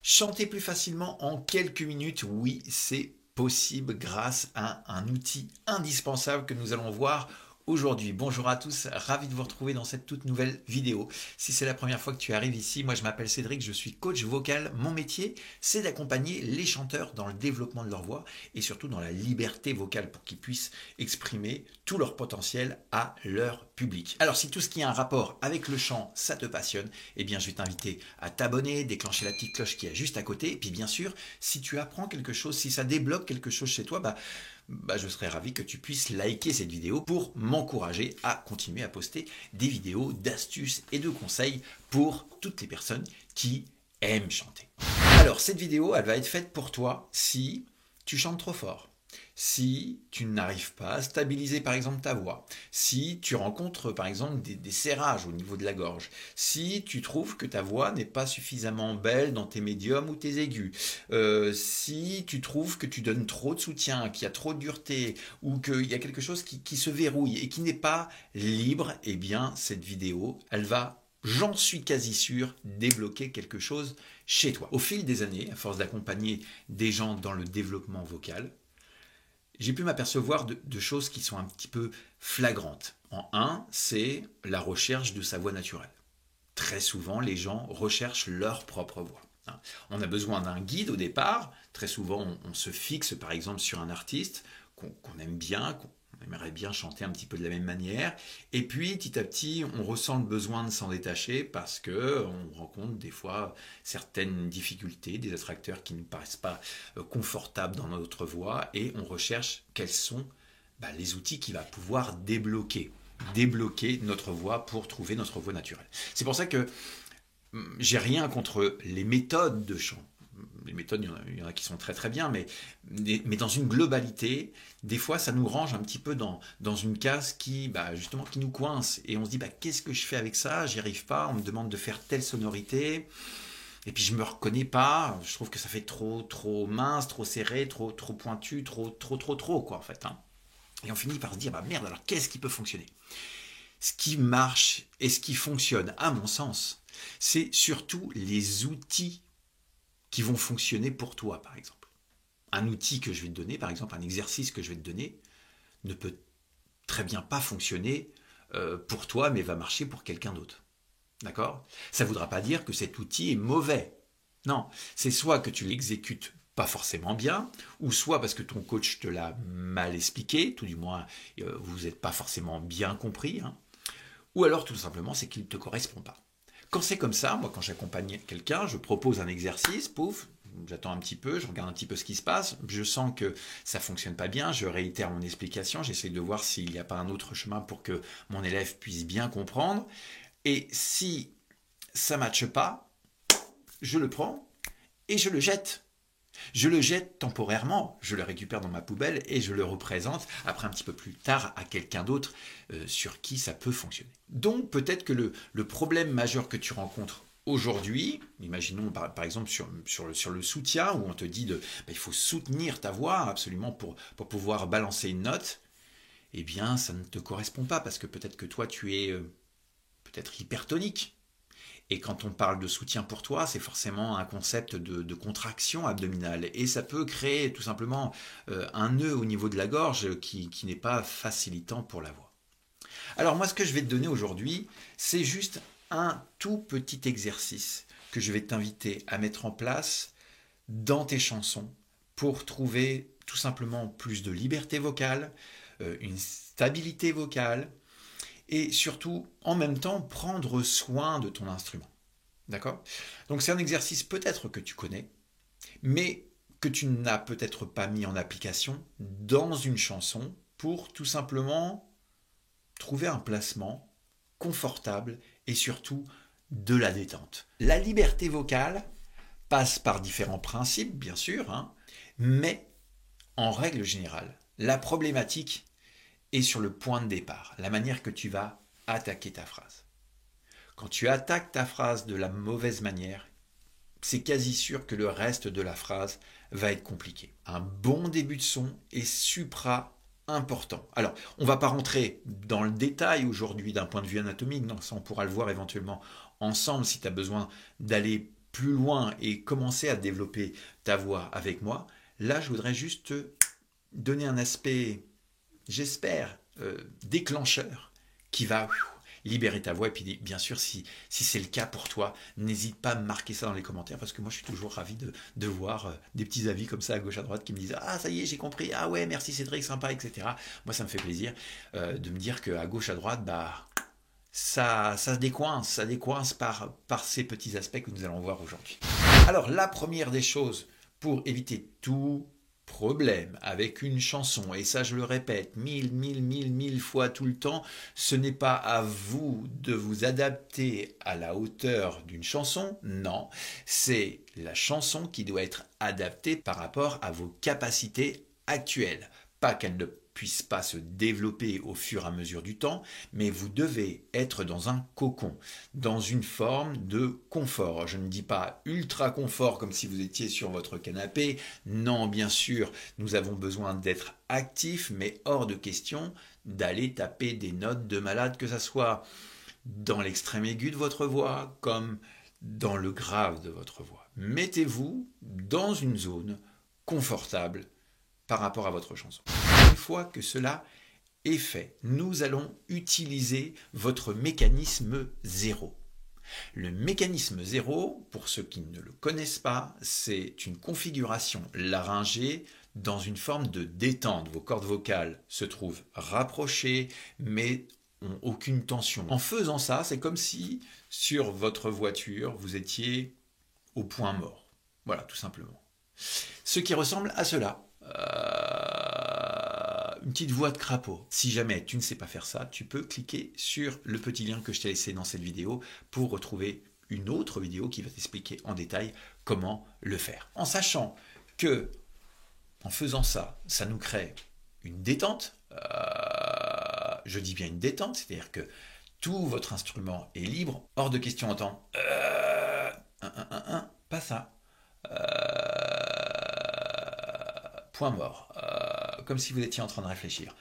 Chanter plus facilement en quelques minutes, oui, c'est possible grâce à un outil indispensable que nous allons voir aujourd'hui. Bonjour à tous, ravi de vous retrouver dans cette toute nouvelle vidéo. Si c'est la première fois que tu arrives ici, moi je m'appelle Cédric, je suis coach vocal. Mon métier, c'est d'accompagner les chanteurs dans le développement de leur voix et surtout dans la liberté vocale pour qu'ils puissent exprimer tout leur potentiel à leur public. Alors si tout ce qui a un rapport avec le chant, ça te passionne, eh bien je vais t'inviter à t'abonner, déclencher la petite cloche qui est juste à côté. Et puis bien sûr, si tu apprends quelque chose, si ça débloque quelque chose chez toi, je serais ravi que tu puisses liker cette vidéo pour m'encourager à continuer à poster des vidéos d'astuces et de conseils pour toutes les personnes qui aiment chanter. Alors cette vidéo, elle va être faite pour toi si tu chantes trop fort, si tu n'arrives pas à stabiliser par exemple ta voix, si tu rencontres par exemple des serrages au niveau de la gorge, si tu trouves que ta voix n'est pas suffisamment belle dans tes médiums ou tes aigus, si tu trouves que tu donnes trop de soutien, qu'il y a trop de dureté ou qu'il y a quelque chose qui se verrouille et qui n'est pas libre, eh bien cette vidéo, elle va, j'en suis quasi sûr, débloquer quelque chose chez toi. Au fil des années, à force d'accompagner des gens dans le développement vocal, j'ai pu m'apercevoir de choses qui sont un petit peu flagrantes. En un, c'est la recherche de sa voix naturelle. Très souvent, les gens recherchent leur propre voix. On a besoin d'un guide au départ. Très souvent, on se fixe par exemple sur un artiste qu'on aime bien, qu'on aimerait bien chanter un petit peu de la même manière. Et puis, petit à petit, on ressent le besoin de s'en détacher parce qu'on rencontre des fois certaines difficultés, des attracteurs qui ne paraissent pas confortables dans notre voix et on recherche quels sont les outils qui vont pouvoir débloquer notre voix pour trouver notre voix naturelle. C'est pour ça que j'ai rien contre les méthodes de chant. Les méthodes, il y en a qui sont très très bien, mais dans une globalité, des fois ça nous range un petit peu dans une case justement qui nous coince. Et on se dit, qu'est-ce que je fais avec ça? J'y arrive pas, on me demande de faire telle sonorité. Et puis je me reconnais pas, je trouve que ça fait trop mince, trop serré, trop pointu, trop quoi en fait. Et on finit par se dire, merde, alors qu'est-ce qui peut fonctionner? Ce qui marche et ce qui fonctionne, à mon sens, c'est surtout les outils qui vont fonctionner pour toi, par exemple. Un outil que je vais te donner, par exemple, un exercice que je vais te donner, ne peut très bien pas fonctionner pour toi, mais va marcher pour quelqu'un d'autre. D'accord? Ça ne voudra pas dire que cet outil est mauvais. Non, c'est soit que tu l'exécutes pas forcément bien, ou soit parce que ton coach te l'a mal expliqué, tout du moins vous n'êtes pas forcément bien compris, ou alors tout simplement c'est qu'il ne te correspond pas. Quand c'est comme ça, moi quand j'accompagne quelqu'un, je propose un exercice, pouf, j'attends un petit peu, je regarde un petit peu ce qui se passe, je sens que ça ne fonctionne pas bien, je réitère mon explication, j'essaie de voir s'il n'y a pas un autre chemin pour que mon élève puisse bien comprendre. Et si ça ne matche pas, je le prends et je le jette. Je le jette temporairement, je le récupère dans ma poubelle et je le représente après un petit peu plus tard à quelqu'un d'autre sur qui ça peut fonctionner. Donc peut-être que le problème majeur que tu rencontres aujourd'hui, imaginons par exemple sur le soutien où on te dit il faut soutenir ta voix absolument pour pouvoir balancer une note, eh bien ça ne te correspond pas parce que peut-être que toi tu es peut-être hypertonique. Et quand on parle de soutien pour toi, c'est forcément un concept de contraction abdominale. Et ça peut créer tout simplement un nœud au niveau de la gorge qui n'est pas facilitant pour la voix. Alors moi, ce que je vais te donner aujourd'hui, c'est juste un tout petit exercice que je vais t'inviter à mettre en place dans tes chansons pour trouver tout simplement plus de liberté vocale, une stabilité vocale, et surtout, en même temps, prendre soin de ton instrument. D'accord? Donc c'est un exercice peut-être que tu connais, mais que tu n'as peut-être pas mis en application dans une chanson pour tout simplement trouver un placement confortable et surtout de la détente. La liberté vocale passe par différents principes, bien sûr, mais en règle générale, la problématique est sur le point de départ, la manière que tu vas attaquer ta phrase. Quand tu attaques ta phrase de la mauvaise manière, c'est quasi sûr que le reste de la phrase va être compliqué. Un bon début de son est supra important. Alors, on ne va pas rentrer dans le détail aujourd'hui d'un point de vue anatomique, non, ça on pourra le voir éventuellement ensemble si tu as besoin d'aller plus loin et commencer à développer ta voix avec moi, là, je voudrais juste te donner un aspect, j'espère, déclencheur qui va libérer ta voix. Et puis, bien sûr, si c'est le cas pour toi, n'hésite pas à me marquer ça dans les commentaires parce que moi, je suis toujours ravi de voir des petits avis comme ça à gauche, à droite qui me disent « Ah, ça y est, j'ai compris. Ah ouais, merci Cédric, sympa, etc. » Moi, ça me fait plaisir de me dire qu'à gauche, à droite, bah, ça décoince par ces petits aspects que nous allons voir aujourd'hui. Alors, la première des choses pour éviter tout problème avec une chanson, et ça je le répète mille fois tout le temps, ce n'est pas à vous de vous adapter à la hauteur d'une chanson, non, c'est la chanson qui doit être adaptée par rapport à vos capacités actuelles. Pas qu'elle ne puisse pas se développer au fur et à mesure du temps, mais vous devez être dans un cocon, dans une forme de confort. Je ne dis pas ultra confort comme si vous étiez sur votre canapé. Non, bien sûr, nous avons besoin d'être actifs, mais hors de question d'aller taper des notes de malade, que ce soit dans l'extrême aigu de votre voix, comme dans le grave de votre voix. Mettez-vous dans une zone confortable par rapport à votre chanson. Une fois que cela est fait, nous allons utiliser votre mécanisme zéro. Le mécanisme zéro, pour ceux qui ne le connaissent pas, c'est une configuration laryngée dans une forme de détente. Vos cordes vocales se trouvent rapprochées, mais n'ont aucune tension. En faisant ça, c'est comme si sur votre voiture, vous étiez au point mort. Voilà, tout simplement. Ce qui ressemble à cela. Une petite voix de crapaud. Si jamais tu ne sais pas faire ça, tu peux cliquer sur le petit lien que je t'ai laissé dans cette vidéo pour retrouver une autre vidéo qui va t'expliquer en détail comment le faire. En sachant que, en faisant ça, ça nous crée une détente. Je dis bien une détente, c'est-à-dire que tout votre instrument est libre. Hors de question entend pas ça. Point mort. Comme si vous étiez en train de réfléchir.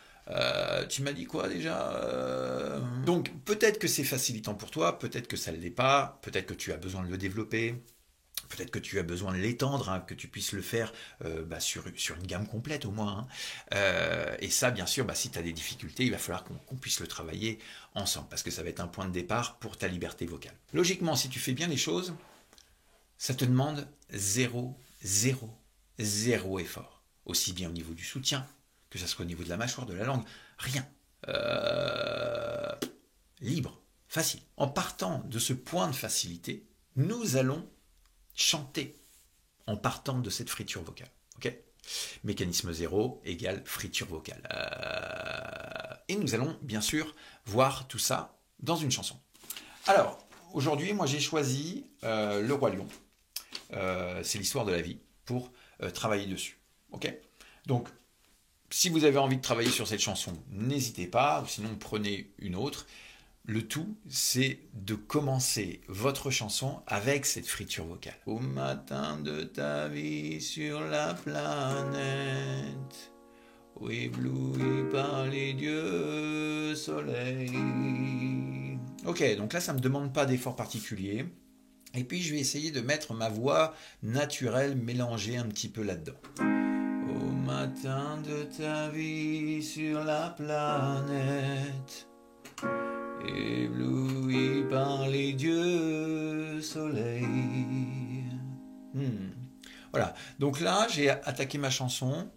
Tu m'as dit quoi déjà Donc peut-être que c'est facilitant pour toi, peut-être que ça ne l'est pas, peut-être que tu as besoin de le développer, peut-être que tu as besoin de l'étendre, hein, que tu puisses le faire sur une gamme complète au moins. Et ça, bien sûr, si tu as des difficultés, il va falloir qu'on puisse le travailler ensemble, parce que ça va être un point de départ pour ta liberté vocale. Logiquement, si tu fais bien les choses, ça te demande zéro effort. Aussi bien au niveau du soutien, que ce soit au niveau de la mâchoire, de la langue, rien. Libre, facile. En partant de ce point de facilité, nous allons chanter en partant de cette friture vocale. Okay ? Mécanisme zéro égale friture vocale. Et nous allons bien sûr voir tout ça dans une chanson. Alors, aujourd'hui, moi j'ai choisi Le Roi Lion. C'est l'histoire de la vie pour travailler dessus. Ok ? Donc, si vous avez envie de travailler sur cette chanson, n'hésitez pas, ou sinon prenez une autre. Le tout, c'est de commencer votre chanson avec cette friture vocale. Au matin de ta vie sur la planète, ébloui par les dieux soleil. Ok, donc là, ça ne me demande pas d'effort particulier. Et puis, je vais essayer de mettre ma voix naturelle mélangée un petit peu là-dedans. Au matin de ta vie sur la planète, ébloui par les dieux soleil. Voilà, donc là, j'ai attaqué ma chanson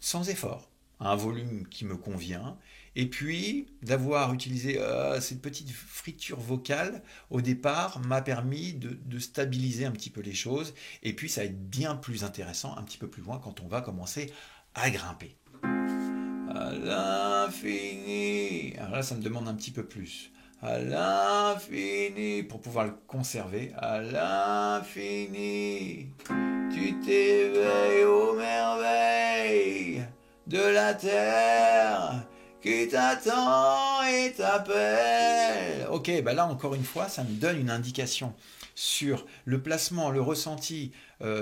sans effort, à un volume qui me convient, et puis d'avoir utilisé cette petite friture vocale au départ m'a permis de stabiliser un petit peu les choses, et puis ça va être bien plus intéressant un petit peu plus loin quand on va commencer à grimper. À l'infini, alors là ça me demande un petit peu plus. À l'infini, pour pouvoir le conserver, à l'infini, tu t'éveilles aux merveilles de la terre qui t'attend et t'appelle. Ok, là encore une fois, ça me donne une indication sur le placement, le ressenti,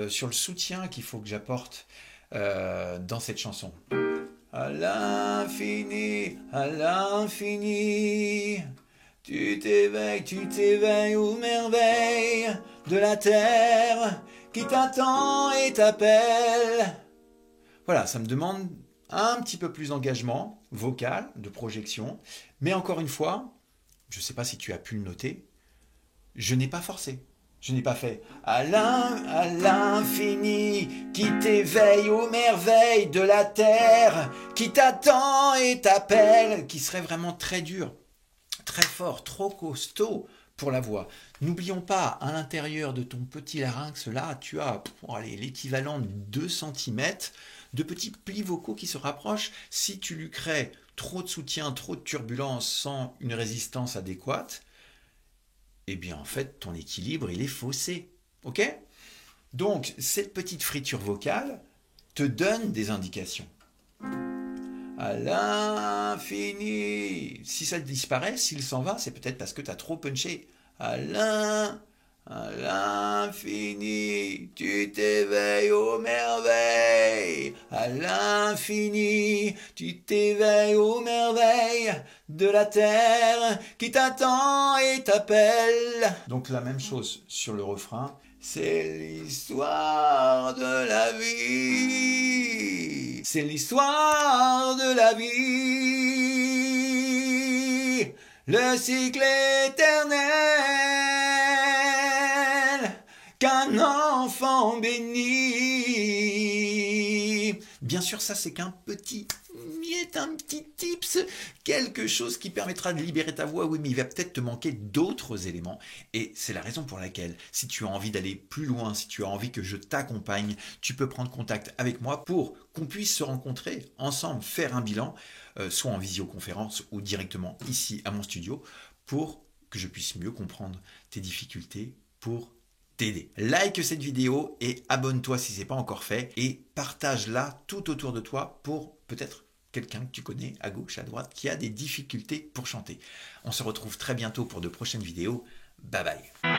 sur le soutien qu'il faut que j'apporte dans cette chanson. À l'infini, tu t'éveilles aux merveilles de la terre qui t'attend et t'appelle. Voilà, ça me demande un petit peu plus d'engagement vocal, de projection, mais encore une fois, je ne sais pas si tu as pu le noter, je n'ai pas forcé. Je n'ai pas fait à l'infini qui t'éveille aux merveilles de la terre, qui t'attend et t'appelle, qui serait vraiment très dur, très fort, trop costaud pour la voix. N'oublions pas, à l'intérieur de ton petit larynx, là, tu as l'équivalent de 2 cm de petits plis vocaux qui se rapprochent. Si tu lui crées trop de soutien, trop de turbulence sans une résistance adéquate, eh bien en fait ton équilibre il est faussé. Ok? Donc cette petite friture vocale te donne des indications. À l'infini. Si ça disparaît, s'il s'en va, c'est peut-être parce que tu as trop punché. À l'infini, tu t'éveilles aux merveilles. À l'infini, tu t'éveilles aux merveilles de la terre qui t'attend et t'appelle. Donc la même chose sur le refrain. C'est l'histoire de la vie. C'est l'histoire de la vie. Le cycle éternel qu'un enfant bénit. Bien sûr, ça c'est qu'un petit un petit tips, quelque chose qui permettra de libérer ta voix. Oui, mais il va peut-être te manquer d'autres éléments. Et c'est la raison pour laquelle, si tu as envie d'aller plus loin, si tu as envie que je t'accompagne, tu peux prendre contact avec moi pour qu'on puisse se rencontrer ensemble, faire un bilan, soit en visioconférence ou directement ici à mon studio, pour que je puisse mieux comprendre tes difficultés pour t'aider. Like cette vidéo et abonne-toi si ce n'est pas encore fait et partage-la tout autour de toi pour peut-être quelqu'un que tu connais à gauche, à droite, qui a des difficultés pour chanter. On se retrouve très bientôt pour de prochaines vidéos. Bye bye.